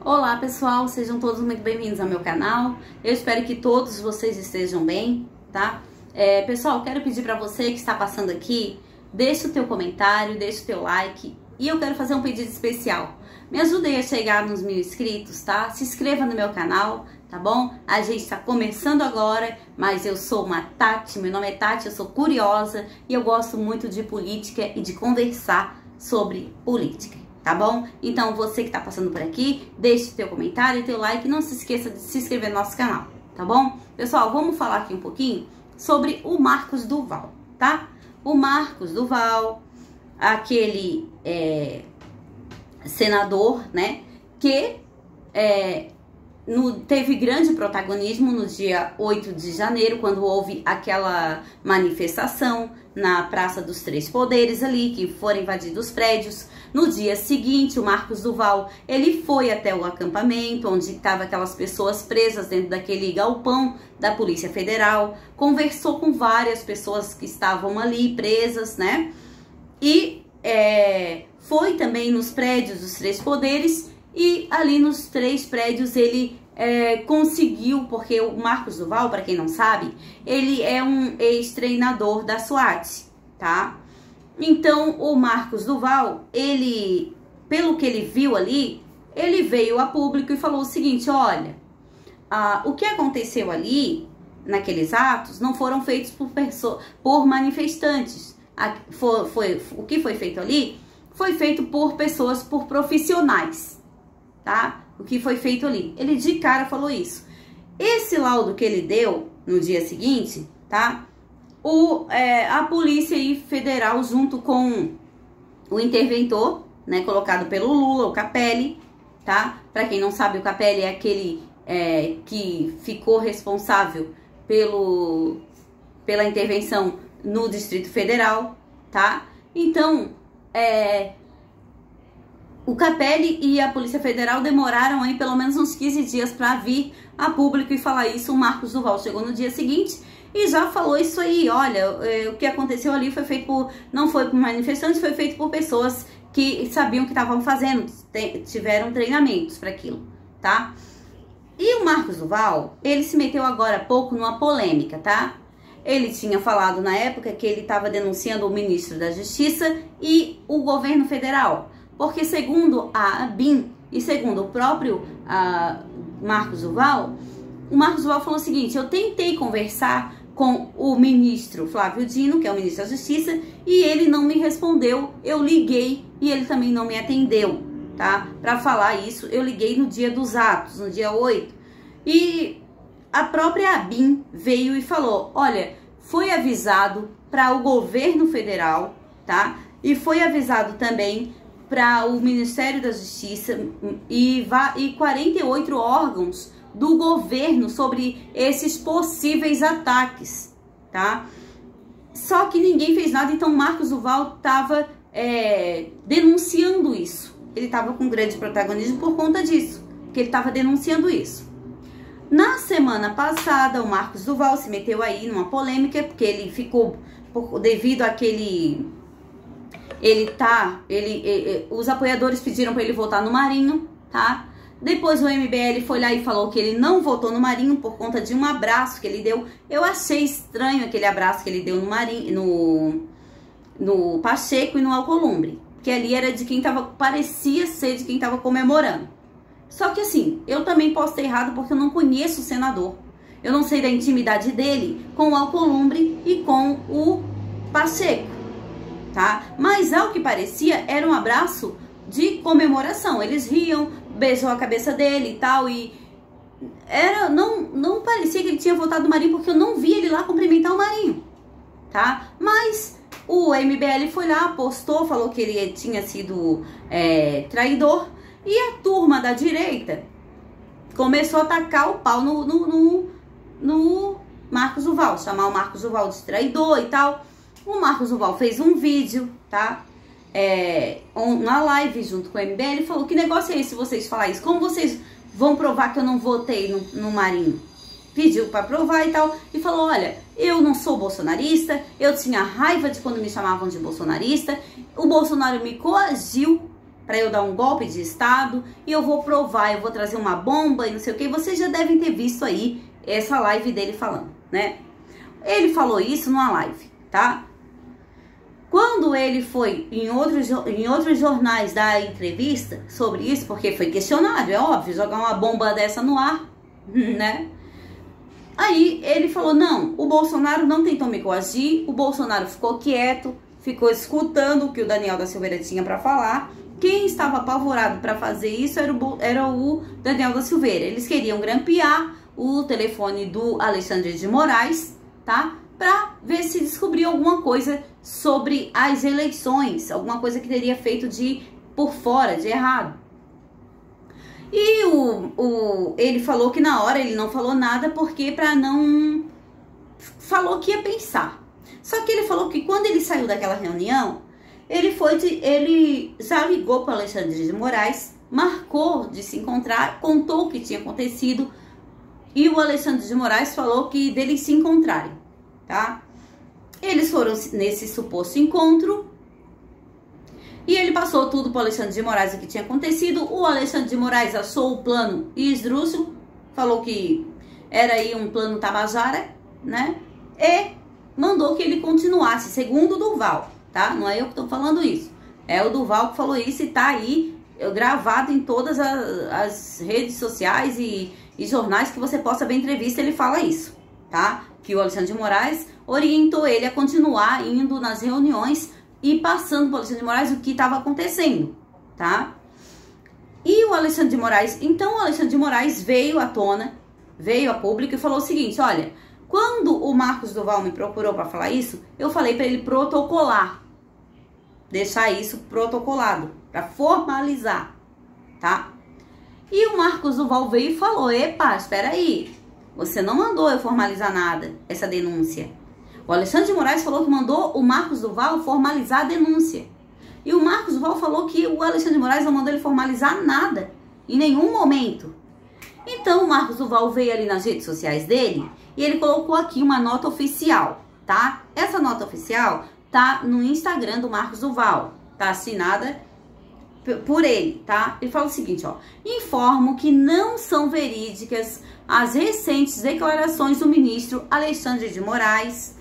Olá pessoal, sejam todos muito bem-vindos ao meu canal. Eu espero que todos vocês estejam bem, tá? Pessoal, quero pedir para você que está passando aqui, deixe o teu comentário, deixe o teu like e eu quero fazer um pedido especial. Me ajudem a chegar nos 1000 inscritos, tá? Se inscreva no meu canal, tá bom? A gente está começando agora, mas eu sou uma Tati, meu nome é Tati, eu sou curiosa e eu gosto muito de política e de conversar sobre política. Tá bom? Então, você que tá passando por aqui, deixe teu comentário e teu like. Não se esqueça de se inscrever no nosso canal, tá bom? Pessoal, vamos falar aqui um pouquinho sobre o Marcos Duval, tá? O Marcos Duval, aquele senador, né, que teve grande protagonismo no dia 8 de janeiro, quando houve aquela manifestação na Praça dos Três Poderes ali, que foram invadidos os prédios. No dia seguinte, o Marcos Duval, ele foi até o acampamento, onde estavam aquelas pessoas presas dentro daquele galpão da Polícia Federal, conversou com várias pessoas que estavam ali presas, né? E foi também nos prédios dos Três Poderes, e ali nos 3 prédios ele conseguiu, porque o Marcos Duval, para quem não sabe, ele é um ex-treinador da SWAT, tá? Então, o Marcos Duval, ele, pelo que ele viu ali, ele veio a público e falou o seguinte: olha, o que aconteceu ali, naqueles atos, não foram feitos por manifestantes. O que foi feito ali foi feito por pessoas, por profissionais, tá? O que foi feito ali. Ele de cara falou isso. Esse laudo que ele deu no dia seguinte, tá? A Polícia Federal, junto com o interventor, né, colocado pelo Lula, o Capelli, tá? Para quem não sabe, o Capelli é aquele que ficou responsável pela intervenção no Distrito Federal, tá? Então, o Capelli e a Polícia Federal demoraram aí pelo menos uns 15 dias para vir a público e falar isso. O Marcos Duval chegou no dia seguinte e já falou isso aí: olha, o que aconteceu ali foi feito não foi por manifestantes, foi feito por pessoas que sabiam o que estavam fazendo, tiveram treinamentos para aquilo, tá? E o Marcos Duval, ele se meteu agora há pouco numa polêmica, tá? Ele tinha falado na época que ele estava denunciando o ministro da Justiça e o governo federal, porque segundo a ABIN e segundo o próprio Marcos Duval, o Marcos Duval falou o seguinte: eu tentei conversar com o ministro Flávio Dino, que é o ministro da Justiça, e ele não me respondeu. Eu liguei e ele também não me atendeu, tá? Para falar isso, eu liguei no dia dos atos, no dia 8. E a própria ABIN veio e falou: olha, foi avisado para o governo federal, tá? E foi avisado também para o Ministério da Justiça e 48 órgãos do governo sobre esses possíveis ataques, tá? Só que ninguém fez nada, então Marcos Duval estava denunciando isso. Ele estava com grande protagonismo por conta disso, que ele estava denunciando isso. Na semana passada, o Marcos Duval se meteu aí numa polêmica, porque ele ficou, devido àquele... os apoiadores pediram para ele votar no Marinho, tá? Depois o MBL foi lá e falou que ele não votou no Marinho por conta de um abraço que ele deu. Eu achei estranho aquele abraço que ele deu no Marinho, no Pacheco e no Alcolumbre, que ali era de quem parecia ser de quem estava comemorando. Só que assim, eu também posso ter errado porque eu não conheço o senador. Eu não sei da intimidade dele com o Alcolumbre e com o Pacheco, tá? Mas ao que parecia, era um abraço de comemoração. Eles riam, beijou a cabeça dele e tal, e não parecia que ele tinha votado no Marinho, porque eu não vi ele lá cumprimentar o Marinho, tá? Mas o MBL foi lá, postou, falou que ele tinha sido traidor, e a turma da direita começou a tacar o pau no Marcos Duval, chamar o Marcos Duval de traidor e tal. O Marcos Duval fez um vídeo, tá? Na live junto com o MBL, e falou: que negócio é esse vocês falar isso? Como vocês vão provar que eu não votei no Marinho? Pediu para provar e tal, e falou: olha, eu não sou bolsonarista, eu tinha raiva de quando me chamavam de bolsonarista, o Bolsonaro me coagiu para eu dar um golpe de Estado e eu vou provar, eu vou trazer uma bomba e não sei o que. Vocês já devem ter visto aí essa live dele falando, né? Ele falou isso numa live, tá? Quando ele foi em outros jornais dar entrevista sobre isso, porque foi questionado, é óbvio, jogar uma bomba dessa no ar, né? Aí ele falou, não, o Bolsonaro não tentou me coagir, o Bolsonaro ficou quieto, ficou escutando o que o Daniel da Silveira tinha para falar. Quem estava apavorado para fazer isso era o Daniel da Silveira. Eles queriam grampear o telefone do Alexandre de Moraes, tá? Para ver se descobriu alguma coisa sobre as eleições, alguma coisa que teria feito por fora, de errado. E ele falou que na hora ele não falou nada porque falou que ia pensar. Só que ele falou que quando ele saiu daquela reunião, ele já ligou para o Alexandre de Moraes, marcou de se encontrar, contou o que tinha acontecido e o Alexandre de Moraes falou que deles se encontrarem, tá? Eles foram nesse suposto encontro e ele passou tudo para o Alexandre de Moraes o que tinha acontecido. O Alexandre de Moraes achou o plano esdrúxulo, falou que era aí um plano Tabajara, né? E mandou que ele continuasse, segundo o Durval, tá? Não é eu que estou falando isso. É o Durval que falou isso e tá aí gravado em todas as redes sociais e jornais que você possa ver entrevista, ele fala isso, tá? Que o Alexandre de Moraes orientou ele a continuar indo nas reuniões e passando para o Alexandre de Moraes o que estava acontecendo, tá? E o Alexandre de Moraes, então o Alexandre de Moraes veio à tona, veio a público e falou o seguinte, olha, quando o Marcos Duval me procurou para falar isso, eu falei para ele protocolar, deixar isso protocolado, para formalizar, tá? E o Marcos Duval veio e falou, epa, espera aí, você não mandou eu formalizar nada, essa denúncia. O Alexandre de Moraes falou que mandou o Marcos Duval formalizar a denúncia. E o Marcos Duval falou que o Alexandre de Moraes não mandou ele formalizar nada, em nenhum momento. Então o Marcos Duval veio ali nas redes sociais dele e ele colocou aqui uma nota oficial, tá? Essa nota oficial tá no Instagram do Marcos Duval, tá assinada por ele, tá? Ele fala o seguinte, ó: informo que não são verídicas as recentes declarações do ministro Alexandre de Moraes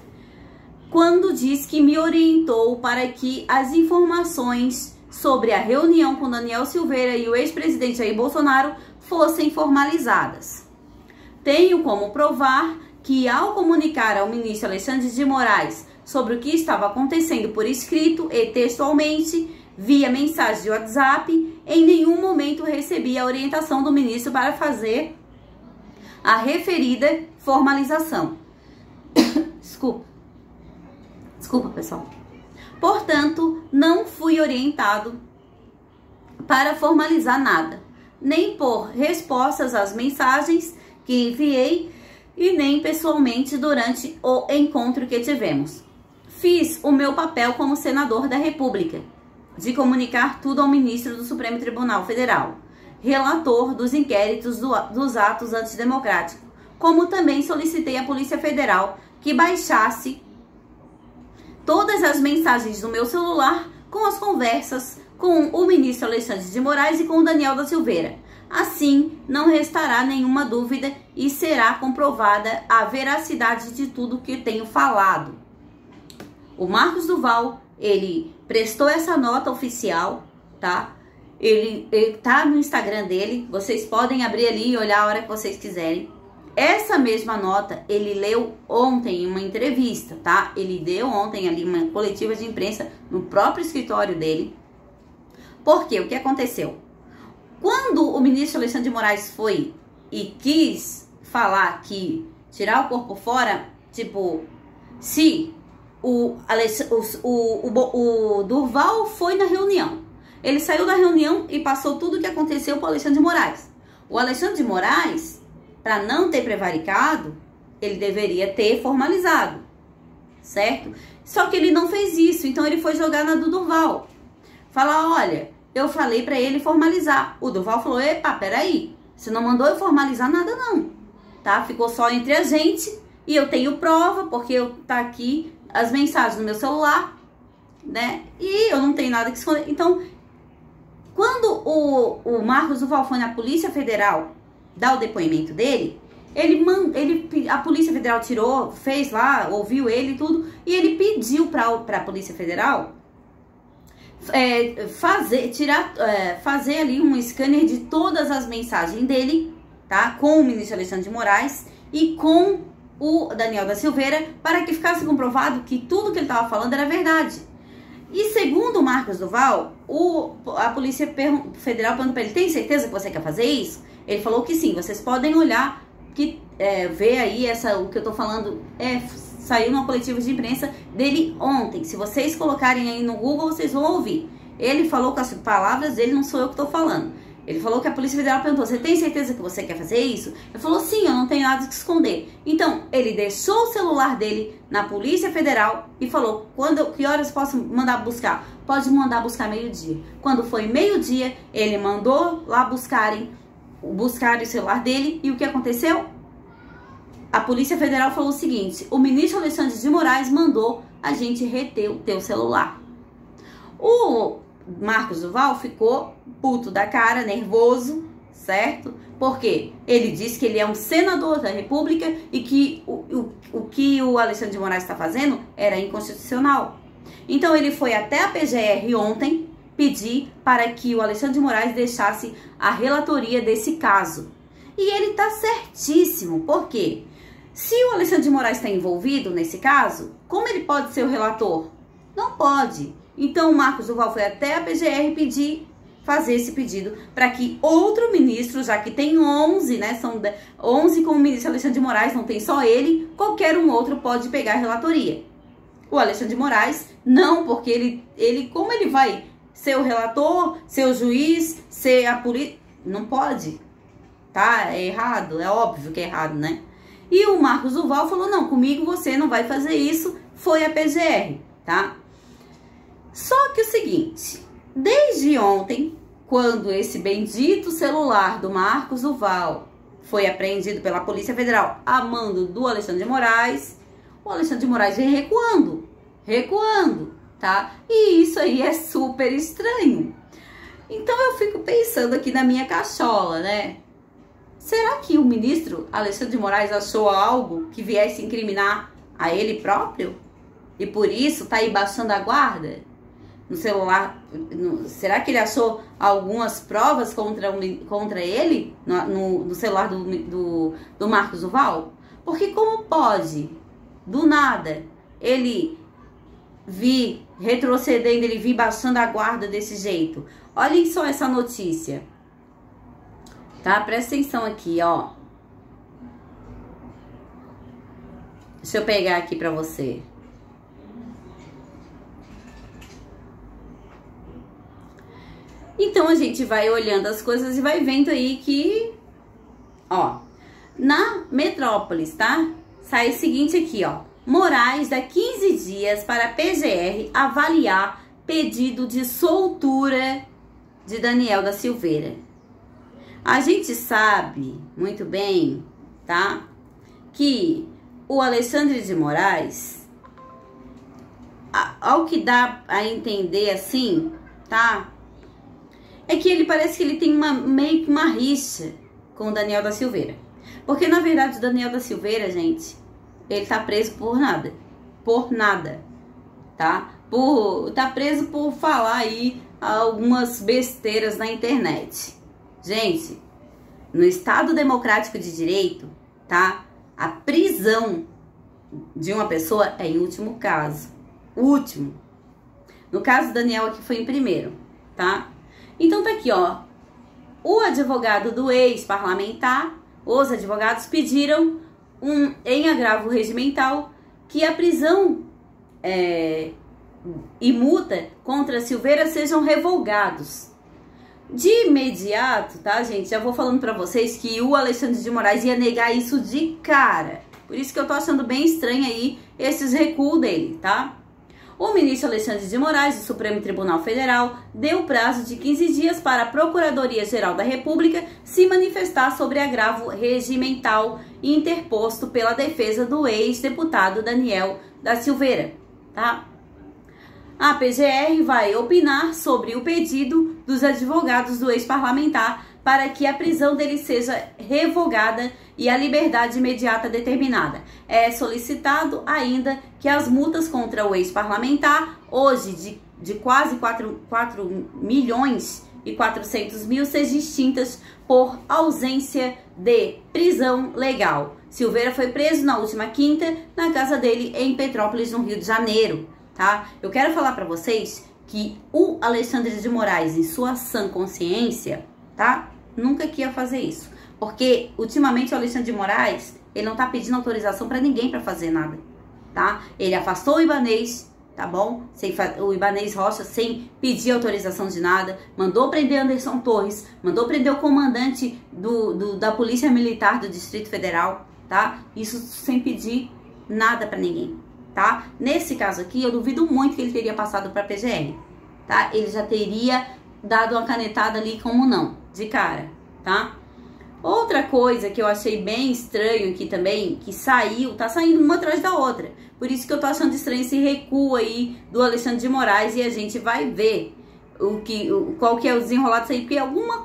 quando diz que me orientou para que as informações sobre a reunião com Daniel Silveira e o ex-presidente Jair Bolsonaro fossem formalizadas. Tenho como provar que, ao comunicar ao ministro Alexandre de Moraes sobre o que estava acontecendo por escrito e textualmente, via mensagem de WhatsApp, em nenhum momento recebi a orientação do ministro para fazer a referida formalização. Desculpa, pessoal. Portanto, não fui orientado para formalizar nada, nem por respostas às mensagens que enviei e nem pessoalmente durante o encontro que tivemos. Fiz o meu papel como senador da República, de comunicar tudo ao ministro do Supremo Tribunal Federal, relator dos inquéritos dos atos antidemocráticos, como também solicitei à Polícia Federal que baixasse todas as mensagens do meu celular com as conversas com o ministro Alexandre de Moraes e com o Daniel da Silveira. Assim, não restará nenhuma dúvida e será comprovada a veracidade de tudo que tenho falado. O Marcos Duval, ele prestou essa nota oficial, tá? Ele tá no Instagram dele, vocês podem abrir ali e olhar a hora que vocês quiserem. Essa mesma nota ele leu ontem em uma entrevista, tá? Ele deu ontem ali uma coletiva de imprensa no próprio escritório dele. Por quê? O que aconteceu? Quando o ministro Alexandre de Moraes foi e quis falar que tirar o corpo fora, tipo, se o Durval foi na reunião, ele saiu da reunião e passou tudo o que aconteceu para o Alexandre de Moraes. O Alexandre de Moraes, para não ter prevaricado, ele deveria ter formalizado, certo? Só que ele não fez isso, então ele foi jogar na do Durval. Falar, olha, eu falei para ele formalizar. O Durval falou, epa, peraí, você não mandou eu formalizar nada não, tá? Ficou só entre a gente e eu tenho prova, porque tá aqui as mensagens no meu celular, né? E eu não tenho nada que esconder. Então, Quando o Marcos Duval foi na Polícia Federal dar o depoimento dele, a Polícia Federal tirou, fez lá, ouviu ele e tudo, e ele pediu para a Polícia Federal fazer ali um scanner de todas as mensagens dele, tá? Com o ministro Alexandre de Moraes e com o Daniel da Silveira, para que ficasse comprovado que tudo que ele estava falando era verdade. E segundo o Marcos Duval, a Polícia Federal perguntou para ele: tem certeza que você quer fazer isso? Ele falou que sim. Vocês podem olhar, ver aí o que eu tô falando, saiu numa coletiva de imprensa dele ontem. Se vocês colocarem aí no Google, vocês vão ouvir. Ele falou com as palavras dele, não sou eu que tô falando. Ele falou que a Polícia Federal perguntou: você tem certeza que você quer fazer isso? Ele falou: sim, eu não tenho nada que esconder. Então, ele deixou o celular dele na Polícia Federal e falou: que horas posso mandar buscar? Pode mandar buscar meio-dia. Quando foi meio-dia, ele mandou lá buscarem o celular dele. E o que aconteceu? A Polícia Federal falou o seguinte: o ministro Alexandre de Moraes mandou a gente reter o teu celular. O Marcos Duval ficou puto da cara, nervoso, certo? Porque ele disse que ele é um senador da República e que o que o Alexandre de Moraes está fazendo era inconstitucional. Então ele foi até a PGR ontem pedir para que o Alexandre de Moraes deixasse a relatoria desse caso. E ele tá certíssimo, por quê? Se o Alexandre de Moraes está envolvido nesse caso, como ele pode ser o relator? Não pode. Então o Marcos Duval foi até a PGR fazer esse pedido para que outro ministro, já que tem 11, né, são 11 com o ministro Alexandre de Moraes, não tem só ele, qualquer um outro pode pegar a relatoria. O Alexandre de Moraes não, porque ele como ele vai ser o relator, ser o juiz, ser a polícia? Não pode, tá? É errado, é óbvio que é errado, né? E o Marcos Duval falou: não, comigo você não vai fazer isso, foi a PGR, tá? Só que o seguinte, desde ontem, quando esse bendito celular do Marcos Duval foi apreendido pela Polícia Federal a mando do Alexandre de Moraes, o Alexandre de Moraes vem recuando, tá? E isso aí é super estranho. Então eu fico pensando aqui na minha cachola, né? Será que o ministro Alexandre de Moraes achou algo que viesse incriminar a ele próprio? E por isso tá aí baixando a guarda no celular? Será que ele achou algumas provas contra ele no celular do Marcos Duval? Porque como pode, do nada, ele vir retrocedendo, ele vir baixando a guarda desse jeito? Olhem só essa notícia. Tá? Presta atenção aqui, ó. Deixa eu pegar aqui pra você. Então a gente vai olhando as coisas e vai vendo aí que, ó, na Metrópolis, tá? Sai o seguinte aqui, ó: Moraes dá 15 dias para a PGR avaliar pedido de soltura de Daniel da Silveira. A gente sabe muito bem, tá, que o Alexandre de Moraes, ao que dá a entender assim, tá, é que ele parece que ele tem meio que uma rixa com o Daniel da Silveira. Porque na verdade o Daniel da Silveira, gente, ele tá preso por nada, tá? Tá preso por falar aí algumas besteiras na internet. Gente, no Estado Democrático de Direito, tá? A prisão de uma pessoa é em último caso. Último. No caso do Daniel aqui foi em primeiro, tá? Então tá aqui, ó. O advogado do ex-parlamentar, os advogados pediram em agravo regimental que a prisão e multa contra Silveira sejam revogados. De imediato, tá, gente? Já vou falando pra vocês que o Alexandre de Moraes ia negar isso de cara. Por isso que eu tô achando bem estranho aí esses recuos dele, tá? O ministro Alexandre de Moraes, do Supremo Tribunal Federal, deu prazo de 15 dias para a Procuradoria-Geral da República se manifestar sobre agravo regimental interposto pela defesa do ex-deputado Daniel da Silveira, tá? A PGR vai opinar sobre o pedido dos advogados do ex-parlamentar para que a prisão dele seja revogada e a liberdade imediata determinada. É solicitado ainda que as multas contra o ex-parlamentar, hoje de quase 4 milhões e 400 mil, sejam extintas por ausência de prisão legal. Silveira foi preso na última quinta na casa dele em Petrópolis, no Rio de Janeiro, tá? Eu quero falar para vocês que o Alexandre de Moraes, em sua sã consciência, tá? Nunca que ia fazer isso. Porque, ultimamente, o Alexandre de Moraes, ele não tá pedindo autorização para ninguém para fazer nada, tá? Ele afastou o Ibanez, tá bom? O Ibanez Rocha, sem pedir autorização de nada, mandou prender Anderson Torres, mandou prender o comandante da Polícia Militar do Distrito Federal, tá? Isso sem pedir nada para ninguém, tá? Nesse caso aqui, eu duvido muito que ele teria passado para a PGR, tá? Ele já teria dado uma canetada ali como não, de cara, tá? Outra coisa que eu achei bem estranho aqui também, que tá saindo uma atrás da outra. Por isso que eu tô achando estranho esse recuo aí do Alexandre de Moraes, e a gente vai ver qual que é o desenrolado disso aí, porque alguma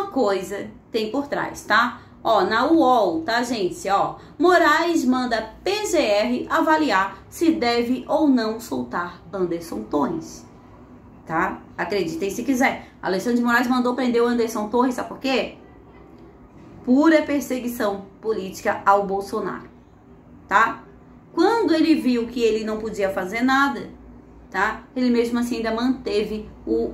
coisa tem por trás, tá? Ó, na UOL, tá, gente? Ó, Moraes manda PGR avaliar se deve ou não soltar Anderson Torres, tá? Acreditem se quiser. Alexandre de Moraes mandou prender o Anderson Torres, sabe por quê? Pura perseguição política ao Bolsonaro, tá? Quando ele viu que ele não podia fazer nada, tá? Ele mesmo assim ainda manteve o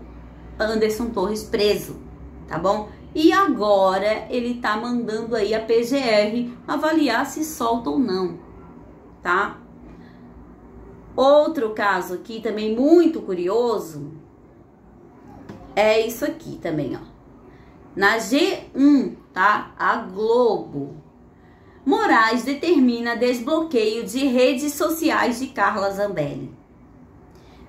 Anderson Torres preso, tá bom? E agora ele tá mandando aí a PGR avaliar se solta ou não, tá? Outro caso aqui também muito curioso é isso aqui também, ó. Na G1, tá? A Globo. Moraes determina desbloqueio de redes sociais de Carla Zambelli.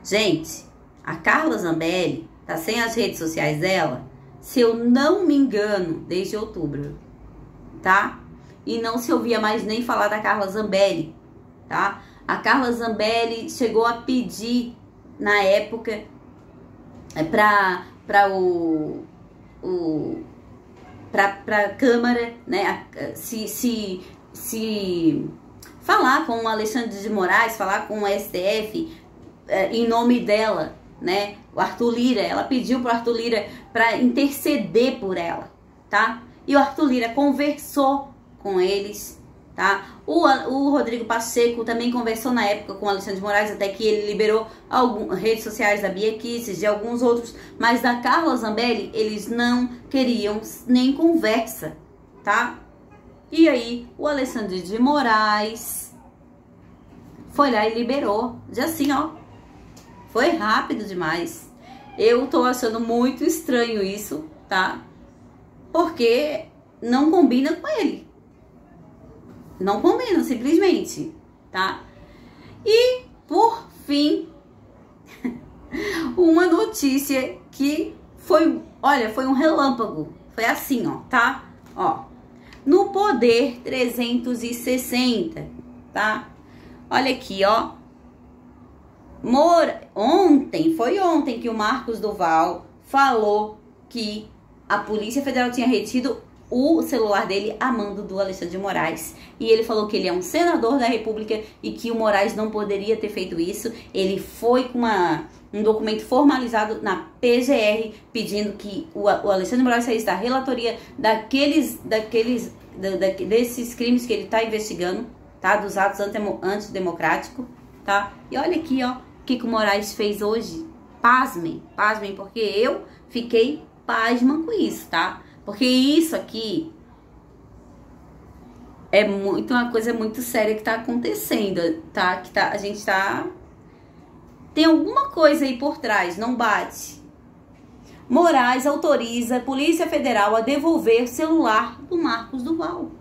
Gente, a Carla Zambelli tá sem as redes sociais dela, se eu não me engano, desde outubro, tá? E não se ouvia mais nem falar da Carla Zambelli, tá? A Carla Zambelli chegou a pedir, na época, pra Câmara, né, se falar com o Alexandre de Moraes, falar com o STF em nome dela, né, o Arthur Lira. Ela pediu pro Arthur Lira para interceder por ela, tá? E o Arthur Lira conversou com eles, tá? O Rodrigo Pacheco também conversou na época com o Alexandre de Moraes, até que ele liberou algumas redes sociais da Bia Kicis, de alguns outros, mas da Carla Zambelli eles não queriam nem conversa, tá? E aí o Alexandre de Moraes foi lá e liberou, de assim, ó, foi rápido demais. Eu tô achando muito estranho isso, tá? Porque não combina com ele. Não combina, simplesmente, tá? E, por fim, uma notícia que foi, olha, foi um relâmpago. Foi assim, ó, tá? Ó, no Poder 360, tá? Olha aqui, ó. Foi ontem que o Marcos Duval falou que a Polícia Federal tinha retido o celular dele a mando do Alexandre de Moraes. E ele falou que ele é um senador da República e que o Moraes não poderia ter feito isso. Ele foi com um documento formalizado na PGR pedindo que o Alexandre de Moraes saísse da relatoria desses crimes que ele está investigando, tá? Dos atos antidemocráticos, tá? E olha aqui, ó, o que o Moraes fez hoje. Pasmem, porque eu fiquei pasma com isso, tá? Porque isso aqui é uma coisa muito séria que tá acontecendo, tá? A gente tá... Tem alguma coisa aí por trás, não bate. Moraes autoriza a Polícia Federal a devolver o celular do Marcos Duval,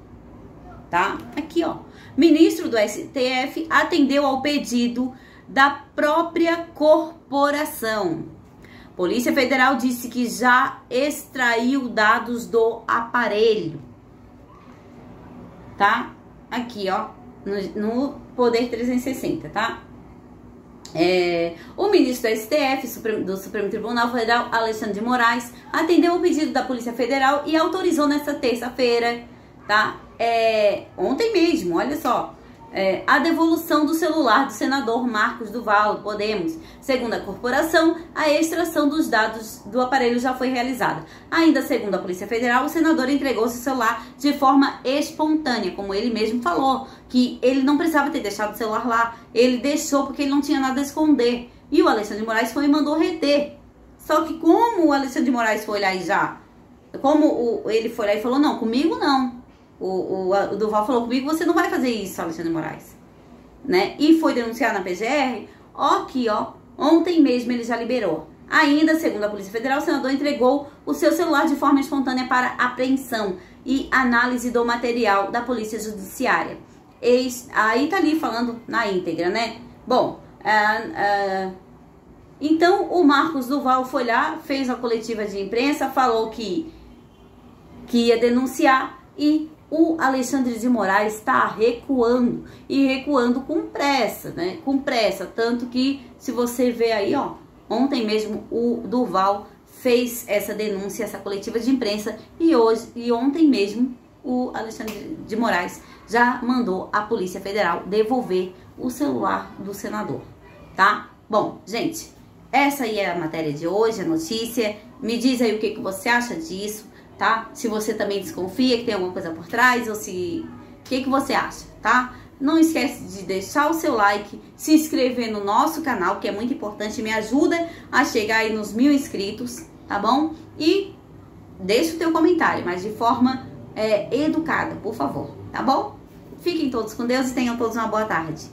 tá? Aqui, ó. Ministro do STF atendeu ao pedido da própria corporação. Polícia Federal disse que já extraiu dados do aparelho, tá? Aqui, ó, no Poder 360, tá? O ministro da STF, do Supremo Tribunal Federal, Alexandre de Moraes, atendeu o pedido da Polícia Federal e autorizou nesta terça-feira, tá? Ontem mesmo, olha só, a devolução do celular do senador Marcos Duval, do Podemos. Segundo a corporação, a extração dos dados do aparelho já foi realizada. Ainda segundo a Polícia Federal, o senador entregou seu celular de forma espontânea, como ele mesmo falou, que ele não precisava ter deixado o celular lá, ele deixou porque ele não tinha nada a esconder. E o Alexandre de Moraes foi e mandou reter. Só que como o Alexandre de Moraes foi lá e ele foi lá e falou, não, comigo não. O Duval falou, comigo você não vai fazer isso, Alexandre de Moraes, né? E foi denunciar na PGR, ontem mesmo ele já liberou. Ainda, segundo a Polícia Federal, o senador entregou o seu celular de forma espontânea para apreensão e análise do material da Polícia Judiciária. Aí tá ali falando na íntegra, né? Bom, então o Marcos Duval foi lá, fez a coletiva de imprensa, falou que ia denunciar e o Alexandre de Moraes está recuando e recuando com pressa, né? Com pressa, tanto que se você ver aí, ontem mesmo o Duval fez essa denúncia, essa coletiva de imprensa e ontem mesmo o Alexandre de Moraes já mandou a Polícia Federal devolver o celular do senador, tá? Bom, gente, essa aí é a matéria de hoje, a notícia. Me diz aí o que você acha disso. Tá? Se você também desconfia que tem alguma coisa por trás ou o que você acha, tá? Não esquece de deixar o seu like, se inscrever no nosso canal, que é muito importante, me ajuda a chegar aí nos 1000 inscritos, tá bom? E deixa o teu comentário, mas de forma educada, por favor, tá bom? Fiquem todos com Deus e tenham todos uma boa tarde.